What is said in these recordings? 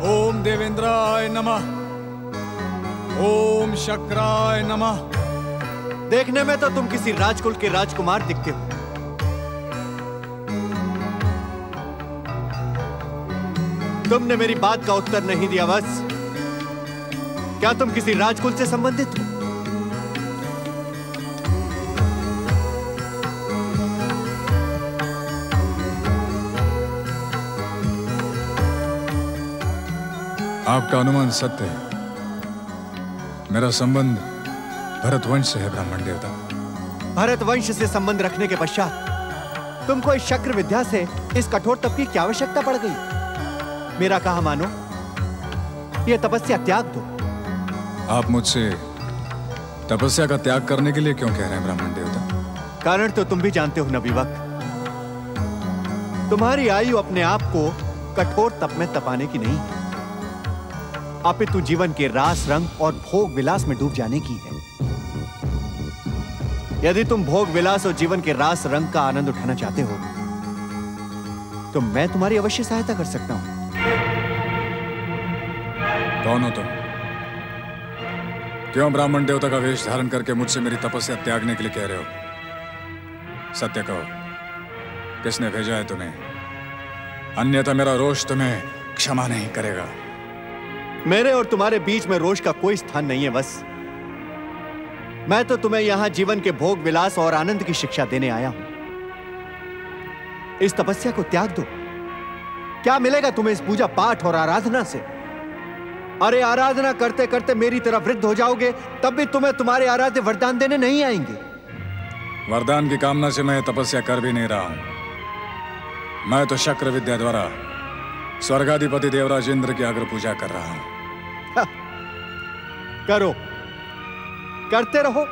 ओम देवेंद्राय नमः। ओम शक्राय नमः। देखने में तो तुम किसी राजकुल के राजकुमार दिखते हो। तुमने मेरी बात का उत्तर नहीं दिया बस। क्या तुम किसी राजकुल से संबंधित हो? आपका अनुमान सत्य है। मेरा संबंध भरत वंश से है ब्राह्मण देवता। भरत वंश से संबंध रखने के पश्चात तुमको इस शक्र विद्या से इस कठोर तप की क्या आवश्यकता पड़ गई? मेरा कहा मानो, यह तपस्या त्याग दो। आप मुझसे तपस्या का त्याग करने के लिए क्यों कह रहे हैं ब्राह्मण देवता? कारण तो तुम भी जानते हो नबीवक। तुम्हारी आयु अपने आप को कठोर तप में तपाने की नहीं है, अपितु जीवन के रास रंग और भोग विलास में डूब जाने की है। यदि तुम भोग विलास और जीवन के रास रंग का आनंद उठाना चाहते हो तो मैं तुम्हारी अवश्य सहायता कर सकता हूं। कौन हो तुम? क्यों ब्राह्मण देवता का वेश धारण करके मुझसे मेरी तपस्या त्यागने के लिए कह रहे हो? सत्य कहो, किसने भेजा है तुम्हें? अन्यथा मेरा रोष तुम्हें क्षमा नहीं करेगा। मेरे और तुम्हारे बीच में रोष का कोई स्थान नहीं है बस। मैं तो तुम्हें यहां जीवन के भोग विलास और आनंद की शिक्षा देने आया हूं। इस तपस्या को त्याग दो। क्या मिलेगा तुम्हें इस पूजा पाठ और आराधना से? अरे आराधना करते करते मेरी तरह वृद्ध हो जाओगे, तब भी तुम्हें तुम्हारे आराध्य वरदान देने नहीं आएंगे। वरदान की कामना से मैं तपस्या कर भी नहीं रहा हूं। मैं तो शक्र विद्या द्वारा स्वर्गाधिपति देवराज इंद्र की अग्र पूजा कर रहा हूं। करो, करते रहो।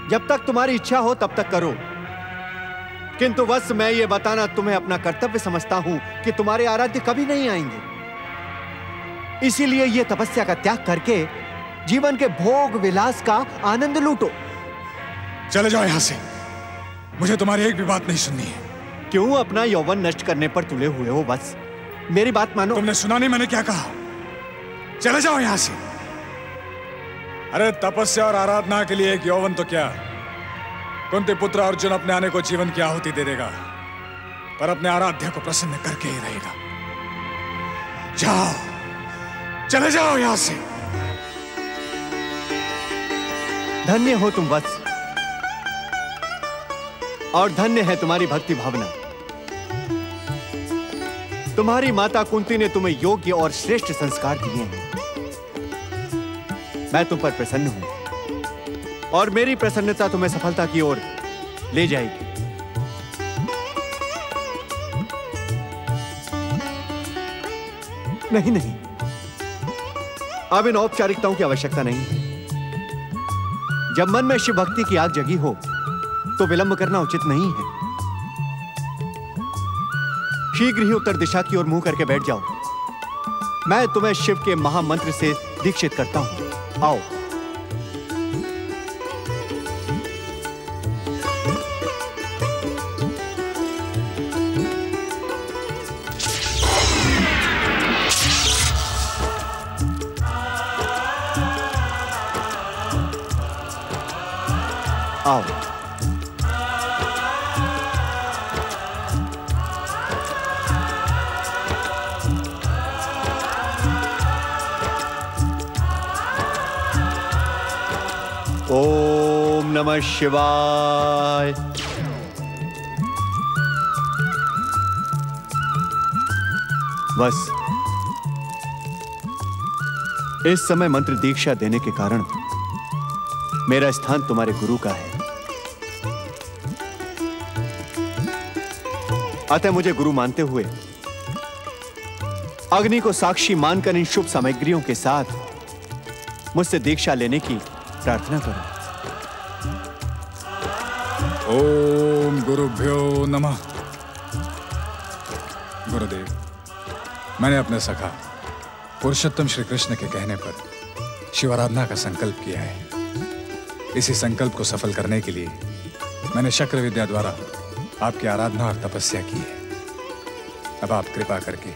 जब तक तुम्हारी इच्छा हो तब तक करो। किंतु बस मैं ये बताना तुम्हें अपना कर्तव्य समझता हूं कि तुम्हारे आराध्य कभी नहीं आएंगे। इसीलिए यह तपस्या का त्याग करके जीवन के भोग विलास का आनंद लूटो। चले जाओ यहां से। मुझे तुम्हारी एक भी बात नहीं सुननी है। क्यों अपना यौवन नष्ट करने पर तुले हुए हो? बस मेरी बात मानो। तुमने सुना नहीं मैंने क्या कहा? चले जाओ यहां से। अरे तपस्या और आराधना के लिए एक यौवन तो क्या, कुंती पुत्र अर्जुन अपने आने को जीवन की आहुति दे देगा, पर अपने आराध्य को प्रसन्न करके ही रहेगा। जाओ, चले जाओ यहां से। धन्य हो तुम वत्स, और धन्य है तुम्हारी भक्ति भावना। तुम्हारी माता कुंती ने तुम्हें योग्य और श्रेष्ठ संस्कार दिए हैं। मैं तुम पर प्रसन्न हूं और मेरी प्रसन्नता तुम्हें सफलता की ओर ले जाएगी। नहीं नहीं, अब इन औपचारिकताओं की आवश्यकता नहीं है। जब मन में शिव भक्ति की आग जगी हो तो विलंब करना उचित नहीं है। शीघ्र ही उत्तर दिशा की ओर मुंह करके बैठ जाओ। मैं तुम्हें शिव के महामंत्र से दीक्षित करता हूं। आओ। आओ। ओम नमः शिवाय। बस इस समय मंत्र दीक्षा देने के कारण मेरा स्थान तुम्हारे गुरु का है, अतः मुझे गुरु मानते हुए अग्नि को साक्षी मानकर इन शुभ सामग्रियों के साथ मुझसे दीक्षा लेने की प्रार्थना करो। ओम गुरुभ्यो नमः। गुरुदेव, मैंने अपने सखा पुरुषोत्तम श्री कृष्ण के कहने पर शिवाराधना का संकल्प किया है। इसी संकल्प को सफल करने के लिए मैंने शक्र विद्या द्वारा आपकी आराधना और तपस्या की है। अब आप कृपा करके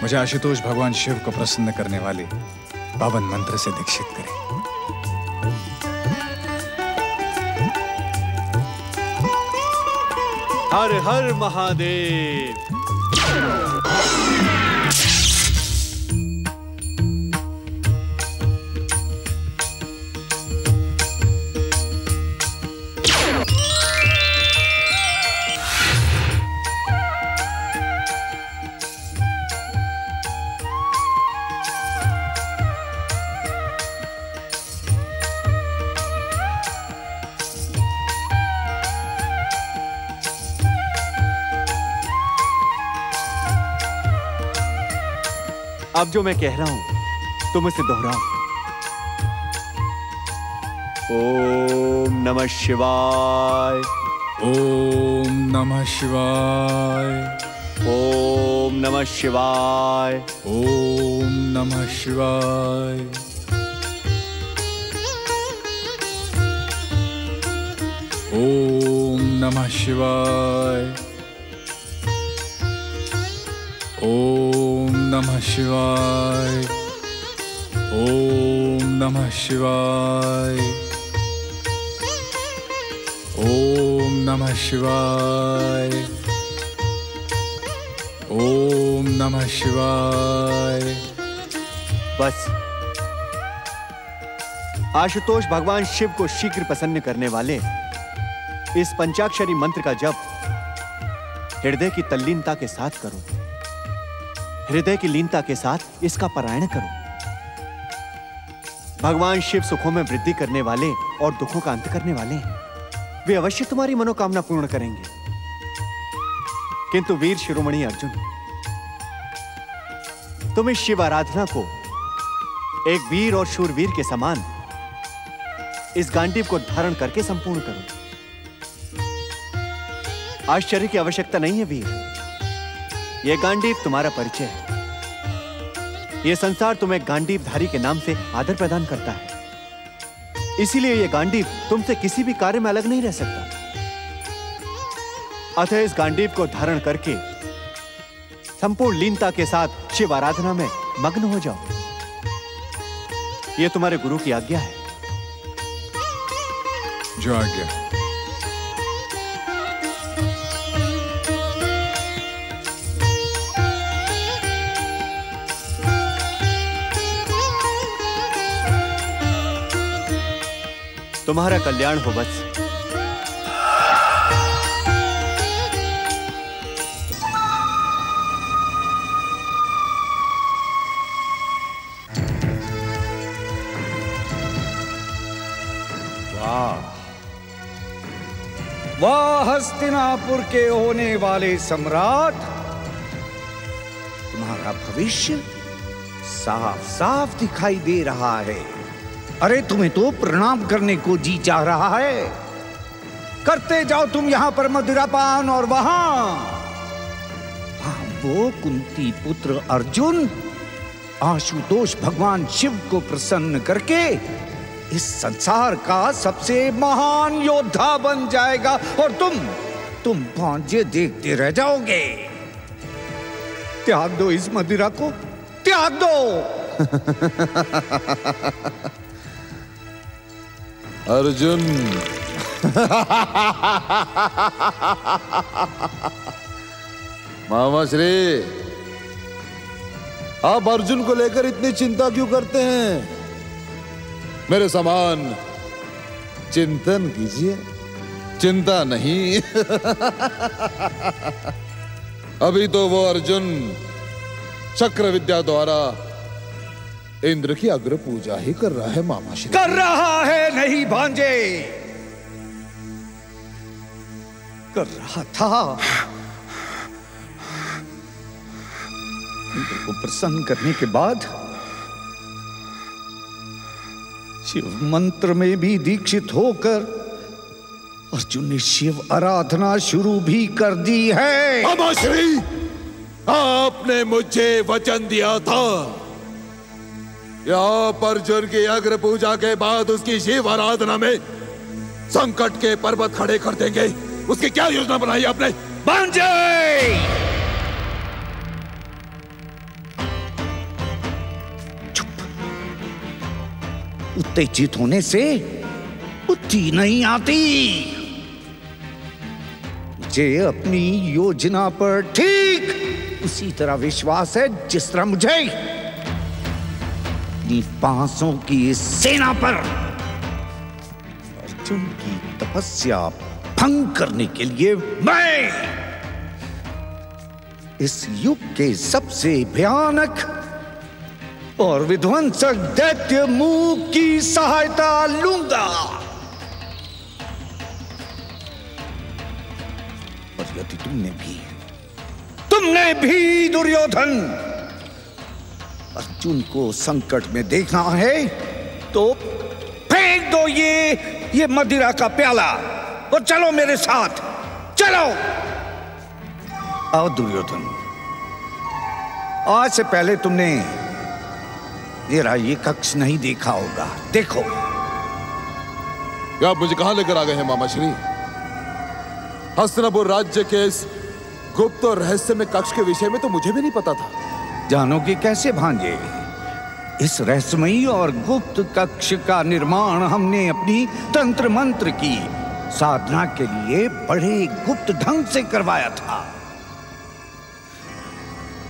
मुझे आशुतोष भगवान शिव को प्रसन्न करने वाले पावन मंत्र से दीक्षित करें। हर हर महादेव। अब जो मैं कह रहा हूं तुम इसे दोहराओ। ओम नमः शिवाय। ओम नमः शिवाय। ओम नमः शिवाय। ओम नमः शिवाय। ओम नमः शिवाय। ओम नमः शिवाय। ओम नमः शिवाय। ओम नमः शिवाय। ओम नमः शिवाय। बस आशुतोष भगवान शिव को शीघ्र प्रसन्न करने वाले इस पंचाक्षरी मंत्र का जप हृदय की तल्लीनता के साथ करो। हृदय की लीनता के साथ इसका पारायण करो। भगवान शिव सुखों में वृद्धि करने वाले और दुखों का अंत करने वाले हैं। वे अवश्य तुम्हारी मनोकामना पूर्ण करेंगे। किंतु वीर शिरोमणि अर्जुन, तुम इस शिव आराधना को एक वीर और शूरवीर के समान इस गांडीव को धारण करके संपूर्ण करो। आश्चर्य की आवश्यकता नहीं है वीर, यह गांडीव तुम्हारा परिचय है। यह संसार तुम्हें गांडीवधारी के नाम से आदर प्रदान करता है। इसीलिए यह गांडीव तुमसे किसी भी कार्य में अलग नहीं रह सकता। अतः इस गांडीव को धारण करके संपूर्ण लीनता के साथ शिव आराधना में मग्न हो जाओ। यह तुम्हारे गुरु की आज्ञा है। जो आज्ञा। तुम्हारा कल्याण हो बस। वाह हस्तिनापुर के होने वाले सम्राट, तुम्हारा भविष्य साफ साफ दिखाई दे रहा है। अरे तुम्हें तो प्रणाम करने को जी चाह रहा है। करते जाओ तुम यहां पर मदिरापान और वहां वो कुंती पुत्र अर्जुन आशुतोष भगवान शिव को प्रसन्न करके इस संसार का सबसे महान योद्धा बन जाएगा और तुम भांजे देखते रह जाओगे। त्याग दो इस मदिरा को, त्याग दो। अर्जुन, मामा श्री, आप अर्जुन को लेकर इतनी चिंता क्यों करते हैं? मेरे समान चिंतन कीजिए, चिंता नहीं। अभी तो वो अर्जुन चक्र विद्या द्वारा इंद्र की अग्र पूजा ही कर रहा है मामा श्री। कर रहा है नहीं भांजे, कर रहा था। इंद्र को प्रसन्न करने के बाद शिव मंत्र में भी दीक्षित होकर अर्जुन ने शिव आराधना शुरू भी कर दी है। मामा श्री, आपने मुझे वचन दिया था आप अर्जुन की अग्र पूजा के बाद उसकी शिव आराधना में संकट के पर्वत खड़े कर देंगे। उसकी क्या योजना बनाई आपने? भांजे, उत्तेजित होने से बुद्धि नहीं आती। मुझे अपनी योजना पर ठीक उसी तरह विश्वास है जिस तरह मुझे अपनी 500 की इस सेना पर अर्जुन की तपस्या भंग करने के लिए मैं इस युग के सबसे भयानक और विध्वंसक दैत्य मूक की सहायता लूंगा। और यदि तुमने भी दुर्योधन अर्जुन को संकट में देखना है तो फेंक दो ये मदिरा का प्याला और चलो मेरे साथ, चलो। आओ दुर्योधन, आज से पहले तुमने मेरा ये कक्ष नहीं देखा होगा, देखो। क्या आप मुझे कहां लेकर आ गए हैं मामा श्री? हस्तिनापुर राज्य के इस गुप्त और रहस्यमय कक्ष के विषय में तो मुझे भी नहीं पता था। जानोगे कैसे भांजे? इस रहस्यमयी और गुप्त कक्ष का निर्माण हमने अपनी तंत्र मंत्र की साधना के लिए बड़े गुप्त ढंग से करवाया था।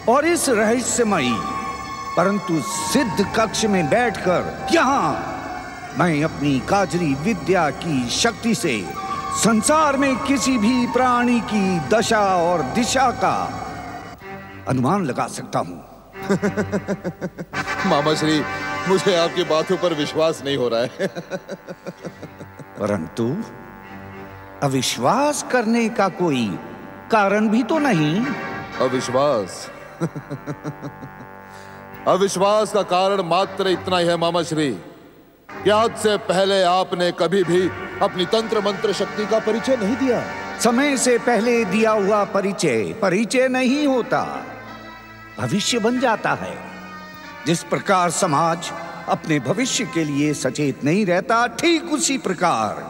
और इस रहस्यमयी परंतु सिद्ध कक्ष में बैठकर यहां मैं अपनी काजरी विद्या की शक्ति से संसार में किसी भी प्राणी की दशा और दिशा का अनुमान लगा सकता हूं। मामा श्री, मुझे आपकी बातों पर विश्वास नहीं हो रहा है। परंतु अविश्वास करने का कोई कारण भी तो नहीं। अविश्वास अविश्वास का कारण मात्र इतना ही है मामा श्री कि आज से पहले आपने कभी भी अपनी तंत्र मंत्र शक्ति का परिचय नहीं दिया। समय से पहले दिया हुआ परिचय नहीं होता, भविष्य बन जाता है। जिस प्रकार समाज अपने भविष्य के लिए सचेत नहीं रहता, ठीक उसी प्रकार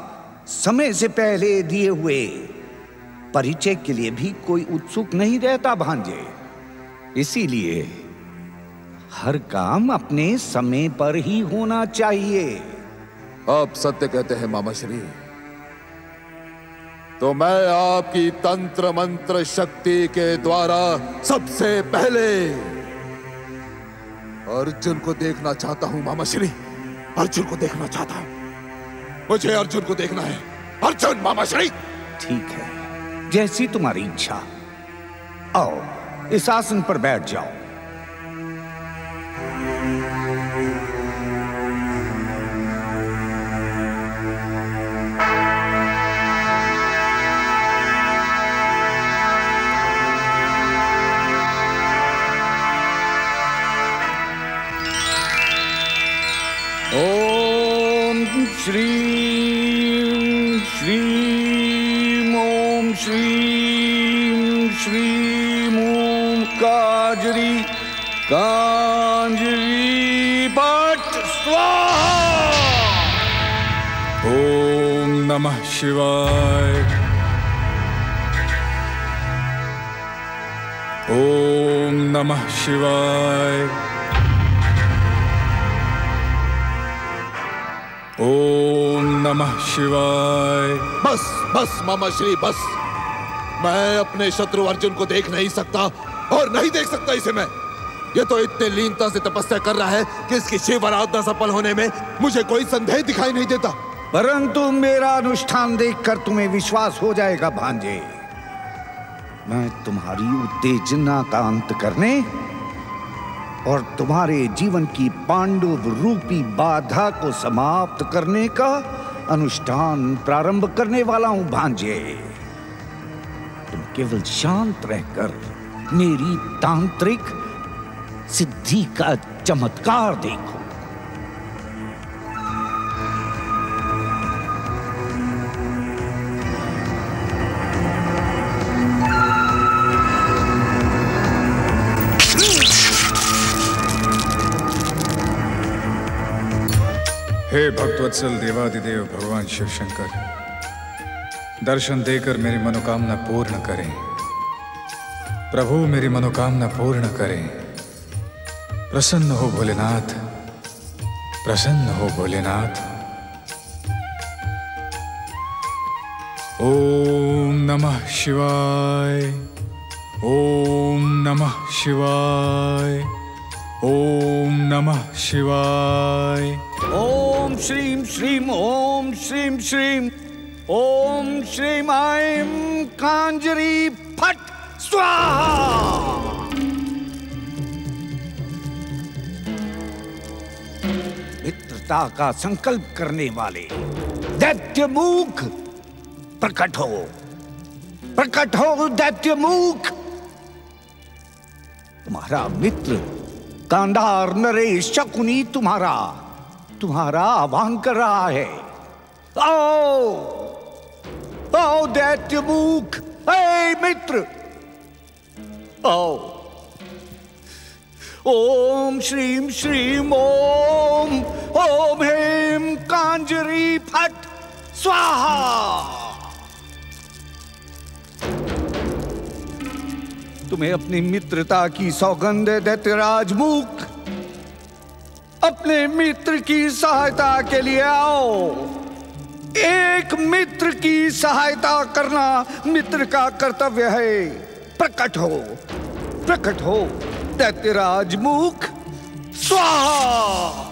समय से पहले दिए हुए परिचय के लिए भी कोई उत्सुक नहीं रहता भांजे। इसीलिए हर काम अपने समय पर ही होना चाहिए। आप सत्य कहते हैं मामा श्री। तो मैं आपकी तंत्र मंत्र शक्ति के द्वारा सबसे पहले अर्जुन को देखना चाहता हूं मामा श्री। अर्जुन को देखना चाहता हूं, मुझे अर्जुन को देखना है। अर्जुन मामा श्री। ठीक है, जैसी तुम्हारी इच्छा। आओ इस आसन पर बैठ जाओ। ओम श्रीं श्रीं ओम श्रीं श्रीं ओम काजरी कांजरी पट स्वाहा। ओम नमः शिवाय। ओम नमः शिवाय। ओम नमः शिवाय। बस बस मामा श्री बस। मैं अपने शत्रु अर्जुन को देख नहीं सकता और नहीं देख सकता इसे मैं। ये तो इतने लीनता से तपस्या कर रहा है कि इसकी शिव आराधना सफल होने में मुझे कोई संदेह दिखाई नहीं देता। परंतु मेरा अनुष्ठान देखकर तुम्हें विश्वास हो जाएगा भांजे। मैं तुम्हारी उत्तेजना का अंत करने और तुम्हारे जीवन की पांडव रूपी बाधा को समाप्त करने का अनुष्ठान प्रारंभ करने वाला हूं भांजे। तुम केवल शांत रहकर मेरी तांत्रिक सिद्धि का चमत्कार देखो। हे भक्तवत्सल देवादिदेव भगवान शिव शंकर, दर्शन देकर मेरी मनोकामना पूर्ण करें। प्रभु मेरी मनोकामना पूर्ण करें। प्रसन्न हो भोलेनाथ, प्रसन्न हो भोलेनाथ। ओम नमः शिवाय, ओम नमः शिवाय, ओम नमः शिवाय। ओम श्रीम श्रीम ओम श्रीम श्रीम ओम श्रीम ऐं कांजरी फट स्वाहा। मित्रता का संकल्प करने वाले दैत्य मूक प्रकट हो, प्रकट हो दैत्य मूक। तुम्हारा मित्र गांधार नरेश शकुनी तुम्हारा आह्वान कर रहा है। आओ आओ दैत्य मूक, हे मित्र आओ। ओम श्रीम श्रीम ओम ओम हेम कांजरी फट स्वाहा। तुम्हें अपनी मित्रता की सौगंध है दैत्यराज मूक। अपने मित्र की सहायता के लिए आओ। एक मित्र की सहायता करना मित्र का कर्तव्य है। प्रकट हो दैत्यराज मूक स्वाहा।